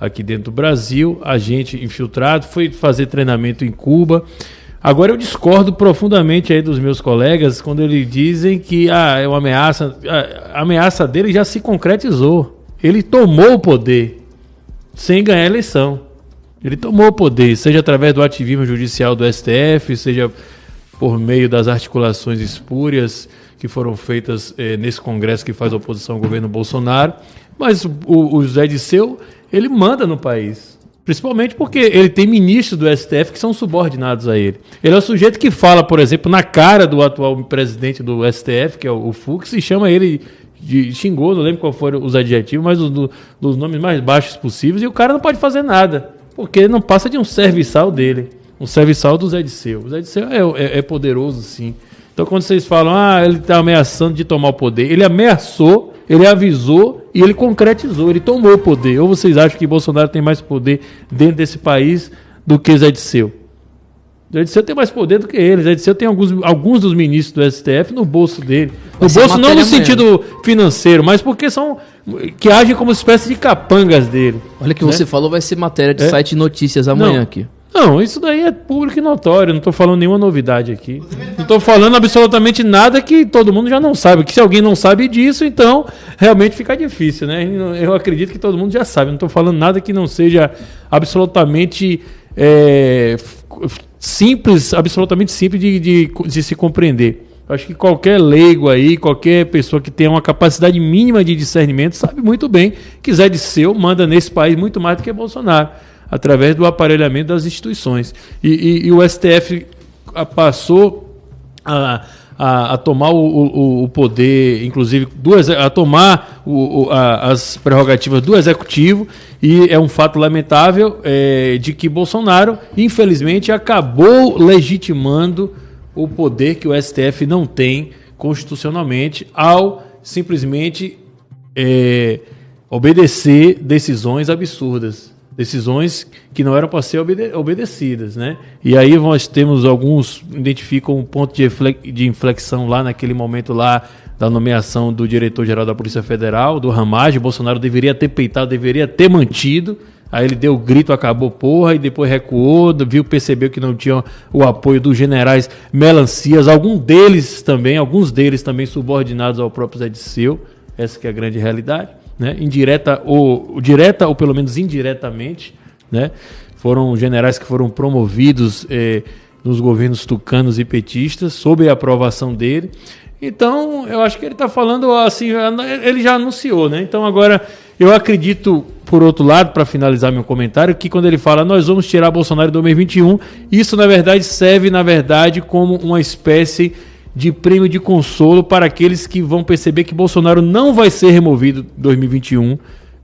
aqui dentro do Brasil, agente infiltrado, foi fazer treinamento em Cuba. Agora eu discordo profundamente aí dos meus colegas quando eles dizem que é uma ameaça. A ameaça dele já se concretizou. Ele tomou o poder sem ganhar a eleição. Ele tomou o poder, seja através do ativismo judicial do STF, seja por meio das articulações espúrias que foram feitas nesse Congresso que faz oposição ao governo Bolsonaro. Mas o Zé Disseu, ele manda no país. Principalmente porque ele tem ministros do STF que são subordinados a ele. Ele é o sujeito que fala, por exemplo, na cara do atual presidente do STF, que é o Fux, e chama ele xingou, não lembro qual foram os adjetivos, mas dos nomes mais baixos possíveis, e o cara não pode fazer nada, porque ele não passa de um serviçal dele, um serviçal do Zé Disseu. O Zé Disseu é poderoso, sim. Então, quando vocês falam, ele está ameaçando de tomar o poder, ele ameaçou, ele avisou e ele concretizou, ele tomou o poder. Ou vocês acham que Bolsonaro tem mais poder dentro desse país do que Zé Disseu? Zé Disseu tem mais poder do que ele. Zé Disseu tem alguns dos ministros do STF no bolso dele. No bolso não no sentido financeiro, mas porque que agem como espécie de capangas dele. Olha que você falou, vai ser matéria de site de notícias amanhã aqui. Não, isso daí é público e notório, não estou falando nenhuma novidade aqui. Não estou falando absolutamente nada que todo mundo já não sabe. Que se alguém não sabe disso, então realmente fica difícil, né? Eu acredito que todo mundo já sabe. Não estou falando nada que não seja absolutamente simples de se compreender. Eu acho que qualquer leigo aí, qualquer pessoa que tenha uma capacidade mínima de discernimento sabe muito bem que Zé Disseu manda nesse país muito mais do que Bolsonaro, através do aparelhamento das instituições. E o STF passou a tomar o poder, inclusive, a tomar as prerrogativas do Executivo, e é um fato lamentável de que Bolsonaro, infelizmente, acabou legitimando o poder que o STF não tem constitucionalmente ao simplesmente obedecer decisões absurdas. Decisões que não eram para ser obedecidas, né? E aí nós temos identificam um ponto de inflexão lá naquele momento lá da nomeação do diretor-geral da Polícia Federal, do Ramagem. Bolsonaro deveria ter peitado, deveria ter mantido. Aí ele deu o grito, acabou porra, e depois recuou, percebeu que não tinha o apoio dos generais Melancias, alguns deles também subordinados ao próprio Zé Disseu. Essa que é a grande realidade. Né? Direta ou pelo menos indiretamente, né? Foram generais que foram promovidos nos governos tucanos e petistas, sob a aprovação dele. Então, eu acho que ele está falando assim, ele já anunciou, né? Então, agora, eu acredito, por outro lado, para finalizar meu comentário, que quando ele fala nós vamos tirar Bolsonaro em 2021, isso, na verdade, serve, como uma espécie de prêmio de consolo para aqueles que vão perceber que Bolsonaro não vai ser removido em 2021.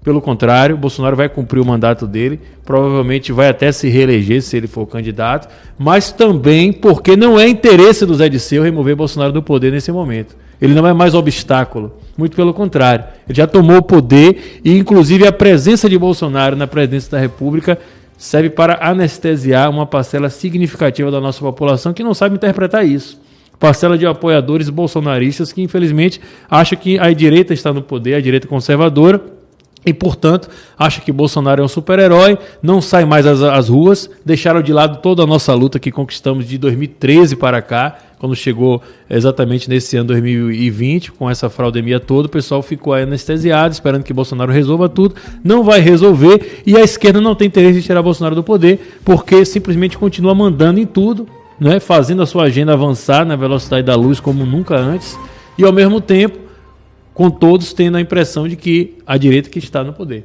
Pelo contrário, Bolsonaro vai cumprir o mandato dele, provavelmente vai até se reeleger se ele for candidato, mas também porque não é interesse do Zé Disseu remover Bolsonaro do poder nesse momento. Ele não é mais obstáculo, muito pelo contrário. Ele já tomou o poder e, inclusive, a presença de Bolsonaro na presidência da República serve para anestesiar uma parcela significativa da nossa população que não sabe interpretar isso. Parcela de apoiadores bolsonaristas que, infelizmente, acha que a direita está no poder, a direita conservadora, e, portanto, acha que Bolsonaro é um super-herói, não sai mais às ruas, deixaram de lado toda a nossa luta que conquistamos de 2013 para cá, quando chegou exatamente nesse ano 2020, com essa fraudemia toda, o pessoal ficou anestesiado, esperando que Bolsonaro resolva tudo, não vai resolver, e a esquerda não tem interesse em tirar Bolsonaro do poder, porque simplesmente continua mandando em tudo, né, fazendo a sua agenda avançar na velocidade da luz como nunca antes, e ao mesmo tempo com todos tendo a impressão de que a direita que está no poder, né?